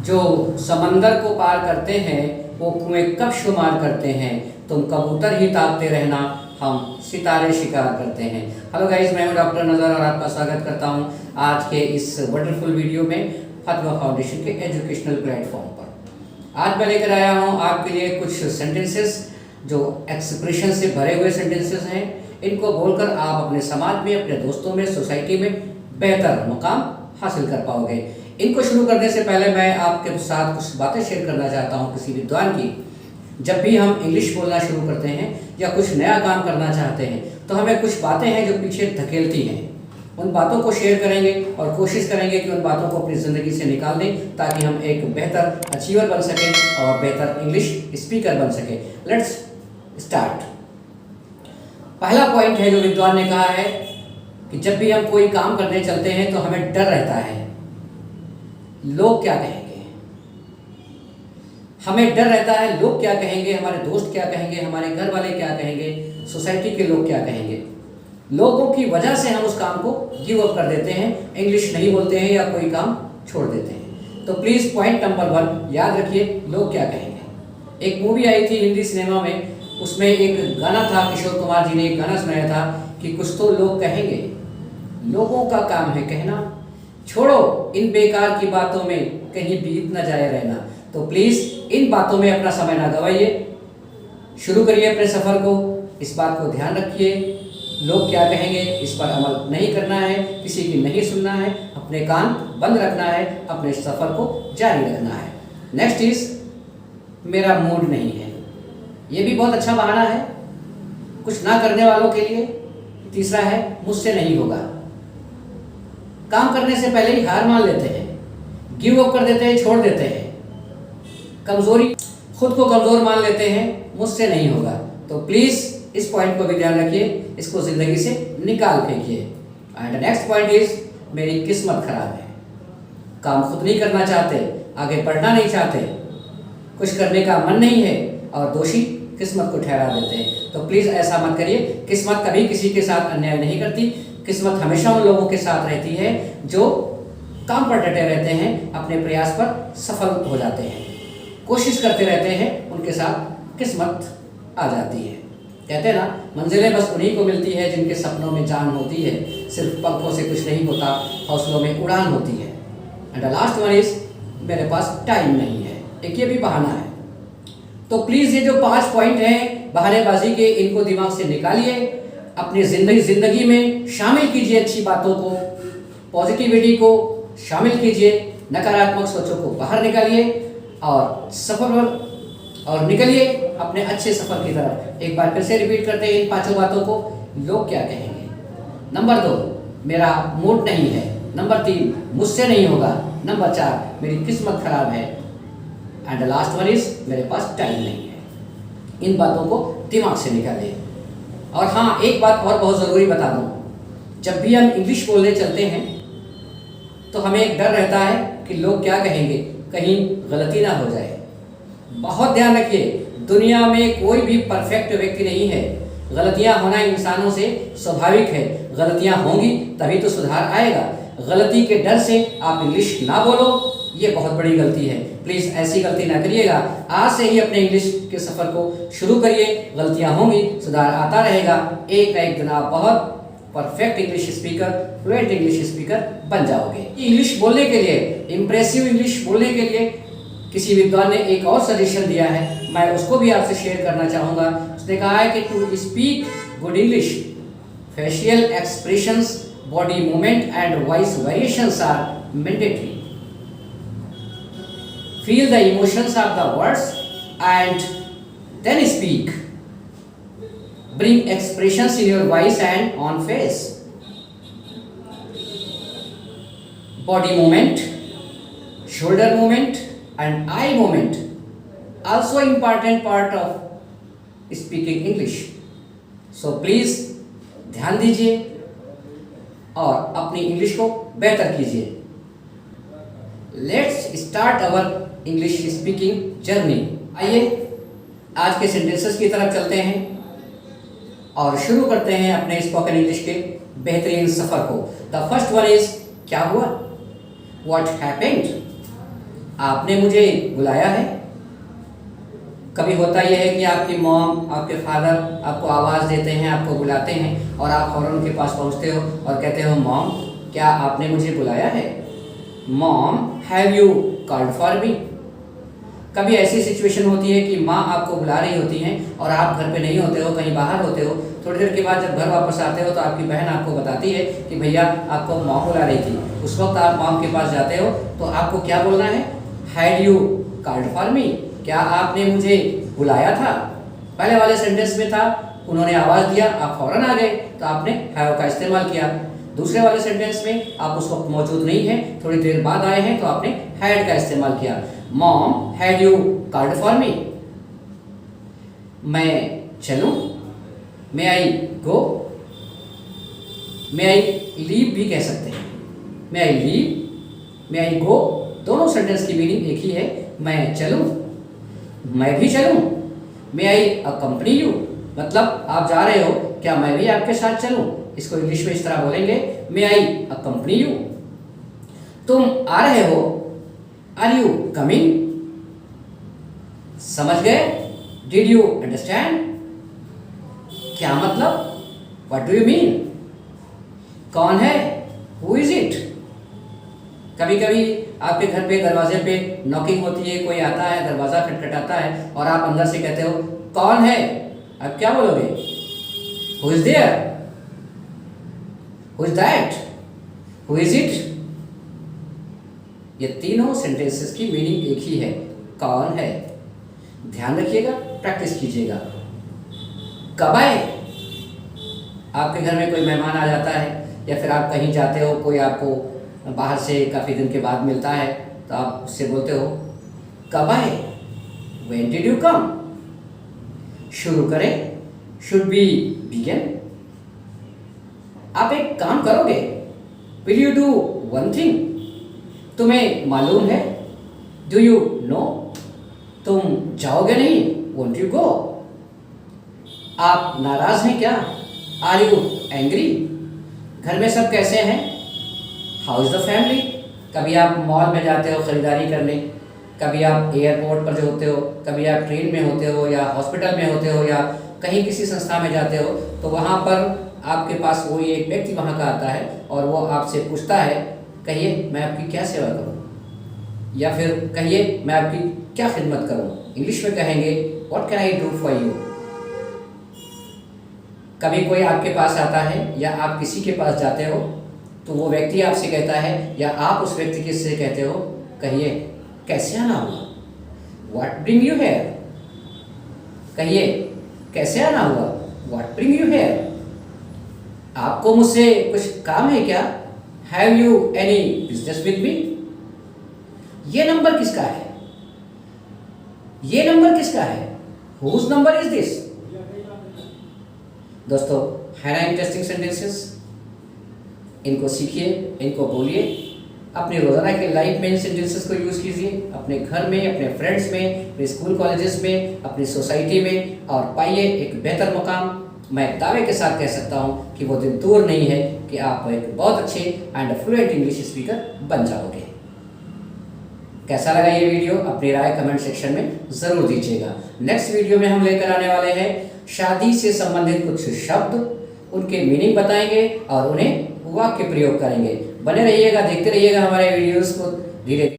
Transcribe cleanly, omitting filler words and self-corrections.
जो समंदर को पार करते हैं वो कुएं कब शुमार करते हैं, तुम कबूतर ही ताकते रहना, हम सितारे शिकार करते हैं। हेलो गाइस, मैं हूं डॉक्टर नज़र और आपका स्वागत करता हूं आज के इस वंडरफुल वीडियो में फतवा फाउंडेशन के एजुकेशनल प्लेटफॉर्म पर। आज मैं लेकर आया हूं आपके लिए कुछ सेंटेंसेस जो एक्सप्रेशन से भरे हुए सेंटेंसेस हैं। इनको बोलकर आप अपने समाज में, अपने दोस्तों में, सोसाइटी में बेहतर मुकाम हासिल कर पाओगे। इनको शुरू करने से पहले मैं आपके साथ कुछ बातें शेयर करना चाहता हूं किसी विद्वान की। जब भी हम इंग्लिश बोलना शुरू करते हैं या कुछ नया काम करना चाहते हैं तो हमें कुछ बातें हैं जो पीछे धकेलती हैं। उन बातों को शेयर करेंगे और कोशिश करेंगे कि उन बातों को अपनी ज़िंदगी से निकाल दें ताकि हम एक बेहतर अचीवर बन सकें और बेहतर इंग्लिश स्पीकर बन सकें। Let's start. पहला पॉइंट है जो विद्वान ने कहा है कि जब भी हम कोई काम करने चलते हैं तो हमें डर रहता है, लोग क्या कहेंगे। हमें डर रहता है लोग क्या कहेंगे, हमारे दोस्त क्या कहेंगे, हमारे घर वाले क्या कहेंगे, सोसाइटी के लोग क्या कहेंगे। लोगों की वजह से हम उस काम को गिव अप कर देते हैं, इंग्लिश नहीं बोलते हैं या कोई काम छोड़ देते हैं। तो प्लीज़ पॉइंट नंबर 1 याद रखिए, लोग क्या कहेंगे। एक मूवी आई थी हिंदी सिनेमा में, उसमें एक गाना था, किशोर कुमार जी ने एक गाना सुनाया था कि कुछ तो लोग कहेंगे। लोगों का काम है कहना, छोड़ो इन बेकार की बातों में कहीं बीत न जाए रहना। तो प्लीज़ इन बातों में अपना समय ना गवाइए, शुरू करिए अपने सफ़र को। इस बात को ध्यान रखिए, लोग क्या कहेंगे इस पर अमल नहीं करना है, किसी की नहीं सुनना है, अपने कान बंद रखना है, अपने सफ़र को जारी रखना है। नेक्स्ट इज मेरा मूड नहीं है। ये भी बहुत अच्छा बहाना है कुछ ना करने वालों के लिए। तीसरा है मुझसे नहीं होगा। काम करने से पहले ही हार मान लेते हैं, गिव अप कर देते हैं, छोड़ देते हैं, कमजोरी, खुद को कमजोर मान लेते हैं, मुझसे नहीं होगा। तो प्लीज़ इस पॉइंट को भी ध्यान रखिए, इसको ज़िंदगी से निकाल फेंकिए। एंड नेक्स्ट पॉइंट इज मेरी किस्मत खराब है। काम खुद नहीं करना चाहते, आगे बढ़ना नहीं चाहते, कुछ करने का मन नहीं है और दोषी किस्मत को ठहरा देते हैं। तो प्लीज़ ऐसा मत करिए। किस्मत कभी किसी के साथ अन्याय नहीं करती। किस्मत हमेशा उन लोगों के साथ रहती है जो काम पर डटे रहते हैं, अपने प्रयास पर सफल हो जाते हैं, कोशिश करते रहते हैं, उनके साथ किस्मत आ जाती है। कहते हैं ना, मंजिलें बस उन्हीं को मिलती है जिनके सपनों में जान होती है। सिर्फ पंखों से कुछ नहीं होता, हौसलों में उड़ान होती है। And the last one is मेरे पास टाइम नहीं है। एक ये भी बहाना है। तो प्लीज़ ये जो 5 पॉइंट हैं बहानेबाजी के, इनको दिमाग से निकालिए, अपनी जिंदगी में शामिल कीजिए। अच्छी बातों को, पॉजिटिविटी को शामिल कीजिए, नकारात्मक सोचों को बाहर निकालिए और सफर पर और निकलिए अपने अच्छे सफर की तरफ। एक बार फिर से रिपीट करते हैं इन 5 बातों को। लोग क्या कहेंगे। नंबर 2 मेरा मूड नहीं है। नंबर 3 मुझसे नहीं होगा। नंबर 4 मेरी किस्मत खराब है। And the last one is मेरे पास टाइम नहीं है। इन बातों को दिमाग से निकालिए। और हाँ, एक बात और बहुत ज़रूरी बता दूँ, जब भी हम इंग्लिश बोलने चलते हैं तो हमें एक डर रहता है कि लोग क्या कहेंगे, कहीं गलती ना हो जाए। बहुत ध्यान रखिए, दुनिया में कोई भी परफेक्ट व्यक्ति नहीं है। गलतियां होना इंसानों से स्वाभाविक है। गलतियां होंगी तभी तो सुधार आएगा। गलती के डर से आप इंग्लिश ना बोलो, ये बहुत बड़ी गलती है। प्लीज़ ऐसी गलती ना करिएगा। आज से ही अपने इंग्लिश के सफ़र को शुरू करिए। गलतियां होंगी, सुधार आता रहेगा। एक ना एक दिन आप बहुत perfect English speaker, fluent English speaker बन जाओगे। इंग्लिश बोलने के लिए, इम्प्रेसिव इंग्लिश बोलने के लिए किसी विद्वान ने एक और सजेशन दिया है, मैं उसको भी आपसे शेयर करना चाहूँगा। उसने कहा है कि to speak good English, facial expressions, body movement and voice variations are mandatory. Feel the emotions of the words and then speak. Bring expressions in your voice and on face. Body movement, shoulder movement and eye movement also important part of speaking English. So please ध्यान दीजिए और अपनी English को बेहतर कीजिए। Let's start our English speaking journey. आइए आज के सेंटेंसेस की तरफ चलते हैं और शुरू करते हैं अपने स्पोकन इंग्लिश के बेहतरीन सफ़र को। द फर्स्ट वन इज क्या हुआ, व्हाट हैपेंड। आपने मुझे बुलाया है। कभी होता यह है कि आपकी मॉम, आपके फादर आपको आवाज़ देते हैं, आपको बुलाते हैं और आप फ़ौरन उनके पास पहुंचते हो और कहते हो, मॉम क्या आपने मुझे बुलाया है? Mom have you called for me? कभी ऐसी सिचुएशन होती है कि माँ आपको बुला रही होती हैं और आप घर पे नहीं होते हो, कहीं बाहर होते हो। थोड़ी देर के बाद जब घर वापस आते हो तो आपकी बहन आपको बताती है कि भैया आपको मॉम बुला रही थी। उस वक्त आप मॉम के पास जाते हो तो आपको क्या बोलना है? Had you called for me? क्या आपने मुझे बुलाया था? पहले वाले सेंटेंस में था उन्होंने आवाज़ दिया, आप फौरन आ गए, तो आपने हैव का इस्तेमाल किया। दूसरे वाले सेंटेंस में आप उस वक्त मौजूद नहीं हैं, थोड़ी देर बाद आए हैं, तो आपने हैड का इस्तेमाल किया। Mom had you called for me? मैं चलूं? मे आई गो? मे आई लीव भी कह सकते हैं। मे आई लीव, मे आई गो, दोनों सेंटेंस की मीनिंग एक ही है। मैं चलूं, मैं भी चलूं। मे आई अकम्पनी यू, मतलब आप जा रहे हो, क्या मैं भी आपके साथ चलूं? इसको इंग्लिश में इस तरह बोलेंगे, मे आई अकम्पनी यू। तुम आ रहे हो, आर यू कमिंग? समझ गए? Did you understand? क्या मतलब? What do you mean? कौन है? Who is it? कभी कभी आपके घर पे दरवाजे पे नॉकिंग होती है, कोई आता है, दरवाज़ा खटखटाता है और आप अंदर से कहते हो, कौन है? आप क्या बोलोगे? Who is there? Who is that? Who is it? ये तीनों सेंटेंसेस की मीनिंग एक ही है, कौन है। ध्यान रखिएगा, प्रैक्टिस कीजिएगा। कब आए? आपके घर में कोई मेहमान आ जाता है या फिर आप कहीं जाते हो, कोई आपको बाहर से काफ़ी दिन के बाद मिलता है, तो आप उससे बोलते हो, कब आए? When did you come? शुरू करें, should we begin? आप एक काम करोगे, will you do one thing? तुम्हें मालूम है, do you know? तुम जाओगे नहीं, won't you go? आप नाराज हैं क्या? Are you angry? घर में सब कैसे हैं? How is the family? कभी आप मॉल में जाते हो खरीदारी करने, कभी आप एयरपोर्ट पर जो होते हो, कभी आप ट्रेन में होते हो या हॉस्पिटल में होते हो या कहीं किसी संस्था में जाते हो, तो वहाँ पर आपके पास कोई एक व्यक्ति वहाँ का आता है और वो आपसे पूछता है, कहिए मैं आपकी क्या सेवा करूँ, या फिर कहिए मैं आपकी क्या खिदमत करूँ। इंग्लिश में कहेंगे, what can I do for you. कभी कोई आपके पास आता है या आप किसी के पास जाते हो तो वो व्यक्ति आपसे कहता है या आप उस व्यक्ति के से कहते हो, कहिए कैसे आना हुआ, व्हाट ब्रिंग यू हेयर। कहिए कैसे आना हुआ, व्हाट ब्रिंग यू हेयर। आपको मुझसे कुछ काम है क्या, have you any business with me. ये नंबर किसका है, ये नंबर किसका है, हुज नंबर इज दिस। दोस्तों, है ना इंटरेस्टिंग सेंटेंसेस? इनको सीखिए, इनको बोलिए, अपनी रोज़ाना की लाइफ में इन सेंटेंसेस को यूज़ कीजिए, अपने घर में, अपने फ्रेंड्स में, अपने स्कूल कॉलेजेस में, अपनी सोसाइटी में, और पाइए एक बेहतर मुकाम। मैं दावे के साथ कह सकता हूँ कि वो दिन दूर नहीं है कि आप एक बहुत अच्छे एंड फ्लुएंट इंग्लिश स्पीकर बन जाओगे। कैसा लगा ये वीडियो? अपनी राय कमेंट सेक्शन में ज़रूर दीजिएगा। नेक्स्ट वीडियो में हम लेकर आने वाले हैं शादी से संबंधित कुछ शब्द, उनके मीनिंग बताएंगे और उन्हें वाक्य प्रयोग करेंगे। बने रहिएगा, देखते रहिएगा हमारे वीडियोस को। धीरे